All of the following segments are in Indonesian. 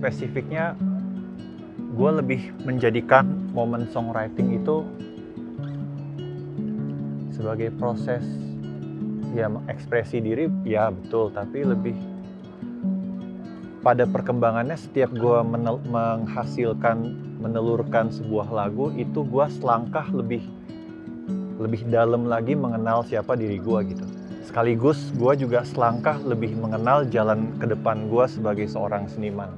spesifiknya gue lebih menjadikan momen songwriting itu sebagai proses ya mengekspresi diri, ya betul, tapi lebih pada perkembangannya. Setiap gue menelurkan sebuah lagu itu gue selangkah lebih dalam lagi mengenal siapa diri gue gitu. Sekaligus gue juga selangkah lebih mengenal jalan ke depan gue sebagai seorang seniman.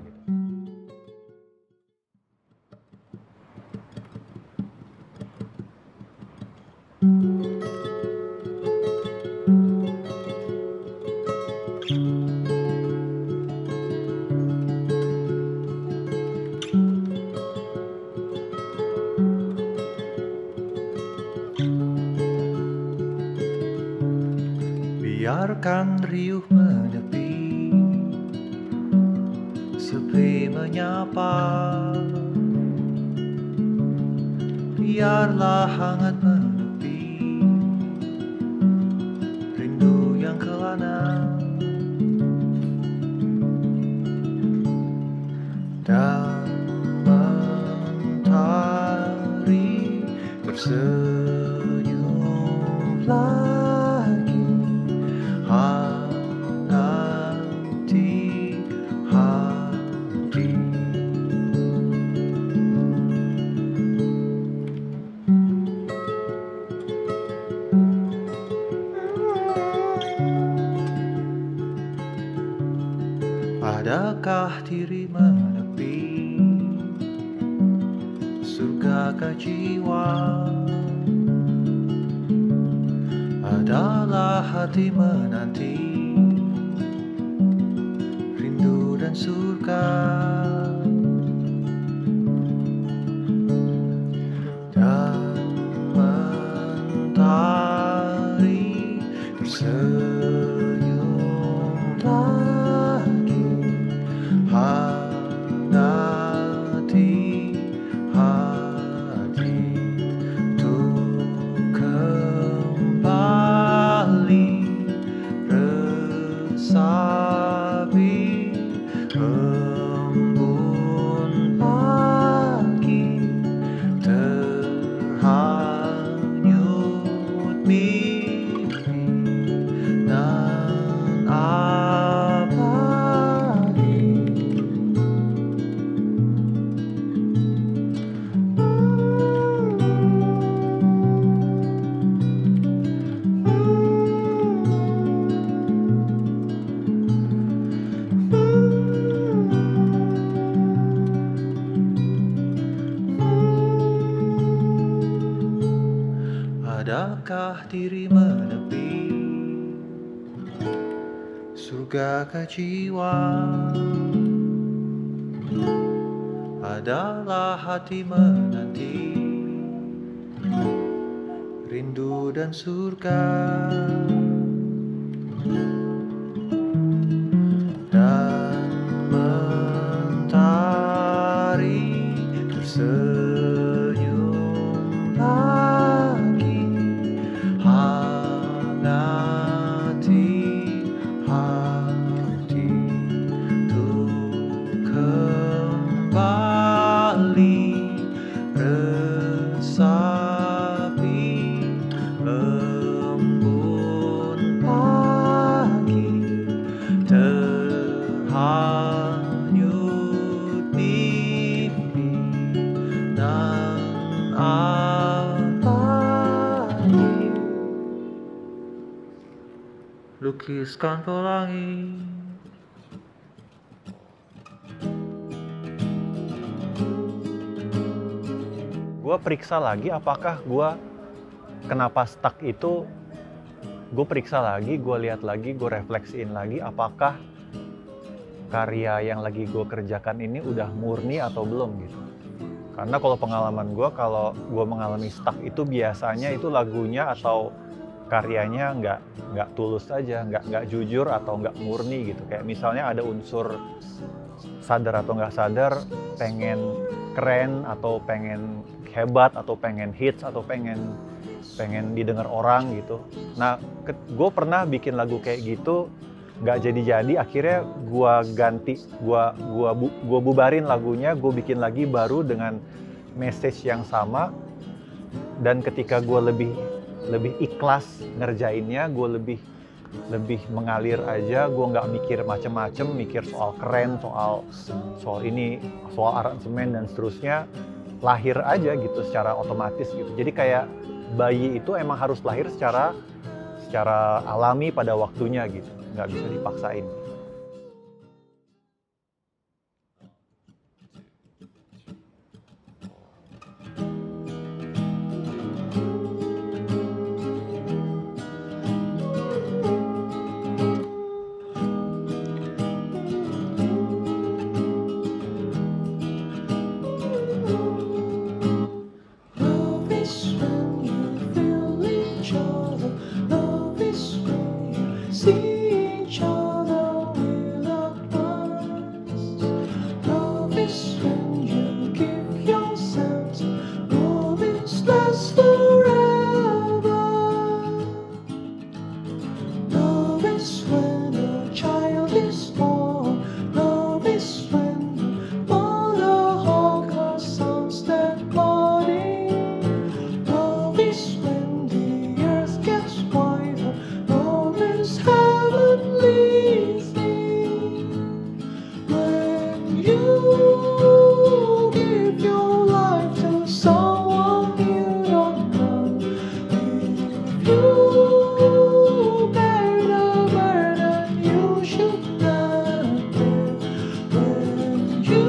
Biarkan riuh menepi, sepi menyapa. Biarlah hangat menepi, rindu yang kelana. Dan mentari tersenyum lagi, hangati hati. Adakah diri menepi, surgakah jiwa? Adalah hati menanti, rindu dan surga. Dan mentari tersenyum lagi, hangati hati. Untuk kembali resapi embun pagi, terhanyut mimpi nan abadi. Adakah diri menepi, surgakah jiwa? Adalah hati menanti, rindu dan surga. Dan mentari tersenyum lagi, hangati hati. Untuk kembali resapi embun pagi, terhanyut mimpi nan abadi. Lukiskan pelangi. Gue periksa lagi apakah gue kenapa stuck itu. Gue periksa lagi, gue lihat lagi, gue refleksiin lagi apakah karya yang lagi gue kerjakan ini udah murni atau belum gitu. Karena kalau pengalaman gue, kalau gue mengalami stuck itu biasanya itu lagunya atau karyanya nggak tulus aja, nggak jujur atau nggak murni gitu. Kayak misalnya ada unsur sadar atau nggak sadar pengen keren atau pengen hebat atau pengen hits atau pengen didengar orang gitu. Nah, gue pernah bikin lagu kayak gitu nggak jadi-jadi, akhirnya gua ganti, gua bubarin lagunya, gua bikin lagi baru dengan message yang sama. Dan ketika gua lebih ikhlas ngerjainnya, gua lebih mengalir aja, gua nggak mikir macem-macem, mikir soal keren, soal ini, soal aransemen dan seterusnya, lahir aja gitu secara otomatis gitu. Jadi kayak bayi itu emang harus lahir secara alami pada waktunya gitu, nggak bisa dipaksain. Love is when you feel each other. Love is when you see each other without words. Love is when you give yourself to love is last forever. Love is when a child is born. Love is when the mother hugs her son's dead body. Love is when the earth gets wider. Love is heavenly thing. When you give your life to someone you don't know, if you bear the burden you should not bear, when you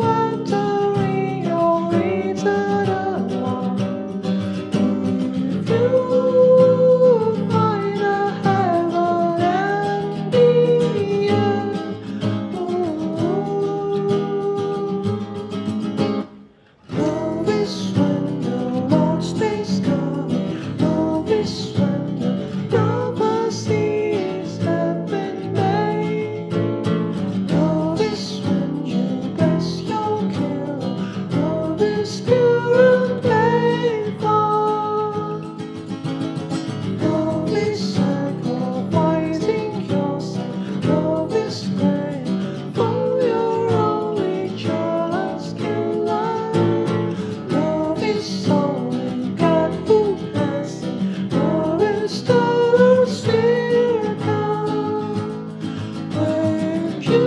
enter in your eternal life, if you find a heaven and the earth. Love is when the Lord stays coming. Love is when the prophecy has been made. Love is when you bless your care. Love is pure and faithful. Love is sacrificing yourself. Love is praying for your only child can love. Love is only God who has it. Love is the miracle. When you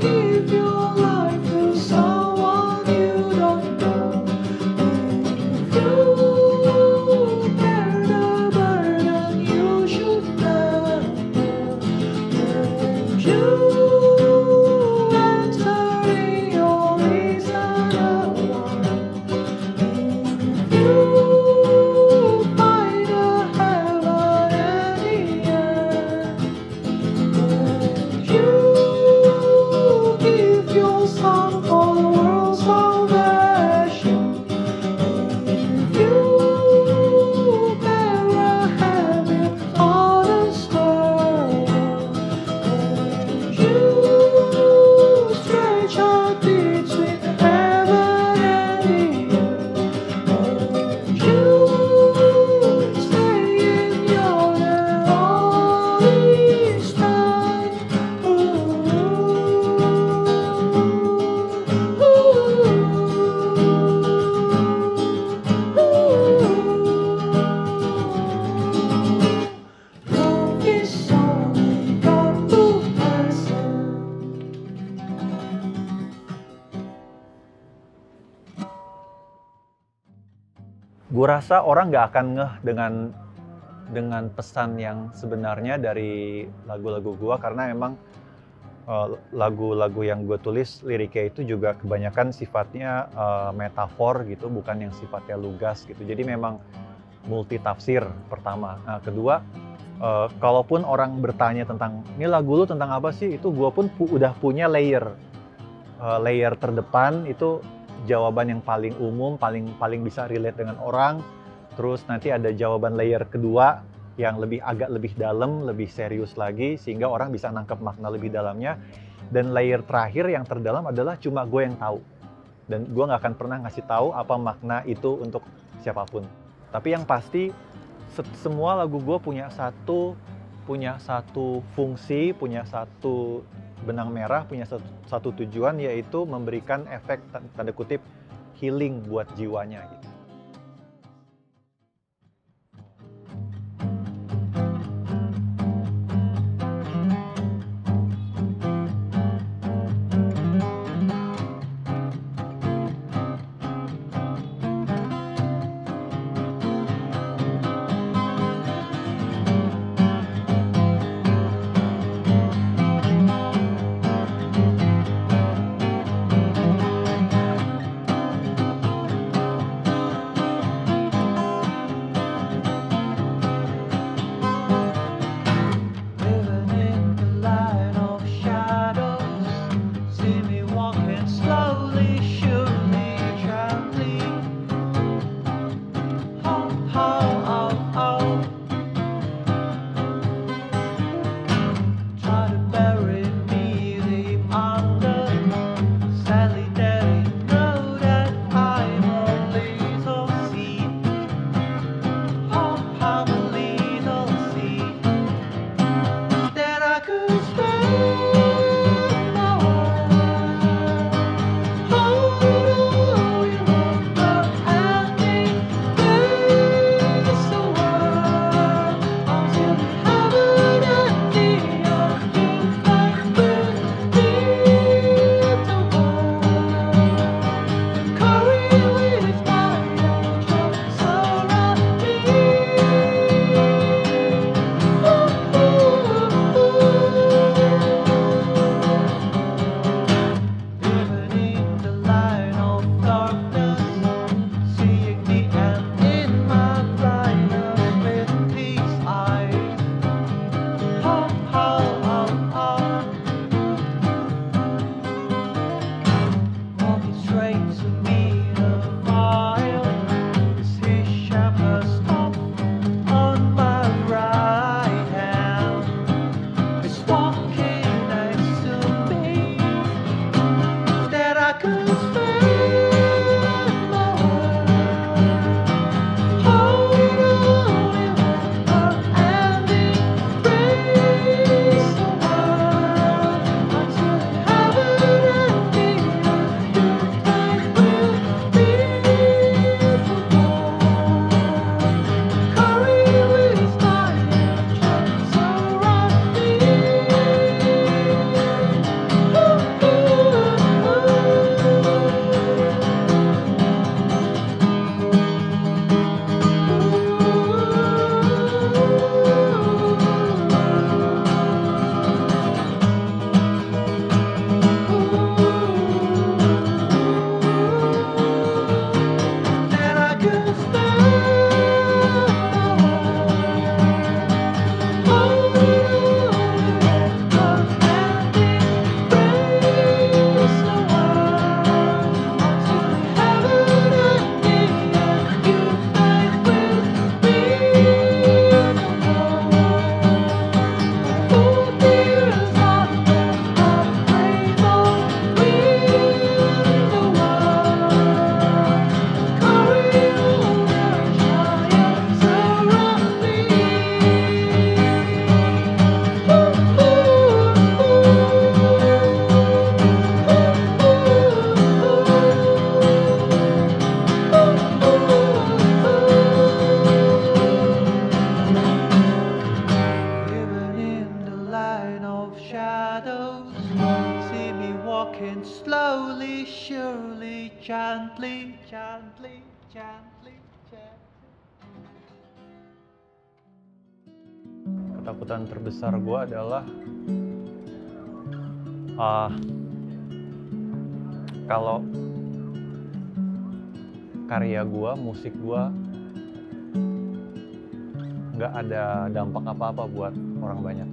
give your life to someone you don't know, if you bear the burden you should not bear, when you enter in your eternal life, if you find a heaven and the earth, when you give your son for the world's salvation, if you bear a heavy honest burden, when you stretch out between heaven and the earth, when you stay in your holy time. Love is only God who has it. Gue rasa orang nggak akan ngeh dengan pesan yang sebenarnya dari lagu-lagu gue, karena emang lagu-lagu yang gue tulis liriknya itu juga kebanyakan sifatnya metafor gitu, bukan yang sifatnya lugas gitu. Jadi memang multi tafsir pertama. Nah, kedua, kalaupun orang bertanya tentang ini lagu lu tentang apa sih, itu gue pun udah punya layer terdepan itu jawaban yang paling umum, paling bisa relate dengan orang. Terus nanti ada jawaban layer kedua yang agak lebih dalam, lebih serius lagi, sehingga orang bisa nangkep makna lebih dalamnya. Dan layer terakhir yang terdalam adalah cuma gue yang tahu. Dan gue nggak akan pernah ngasih tahu apa makna itu untuk siapapun. Tapi yang pasti semua lagu gue punya satu punya satu fungsi, punya satu benang merah, punya satu tujuan, yaitu memberikan efek tanda kutip healing buat jiwanya gitu. Living in the light of shadows, see me walking slowly, surely, gently. Oh, oh, oh, oh. Try to bury me deep under. Sadly, they know that I'm a little seed. Oh, I'm a little seed that I could spend my life. Hold on, you longer at me. Face the world until heaven and beyond. You fight with me the world. Carry with my angels around me. Even in the light of darkness, seeing the end in my blindness with these eyes. Oh, oh, oh, oh. Walking straight to me the fire. Is his shepherd stop on my right hand? He's walking next to me that I could spend my life. Hold on, and embrace the world until heaven and beyond. You fight with me the world. Carry with my angels around that I could spend my life. Hold on, and embrace the world until heaven and beyond. You fight with me the world. Oh, dear, as long as I'm able, win the world. Carry all the giants around me. Even in the light of shadows, see me walking slowly, surely, gently, gently, gently, gently. Ketakutan terbesar gue adalah kalau karya gue, musik gue nggak ada dampak apa-apa buat orang banyak.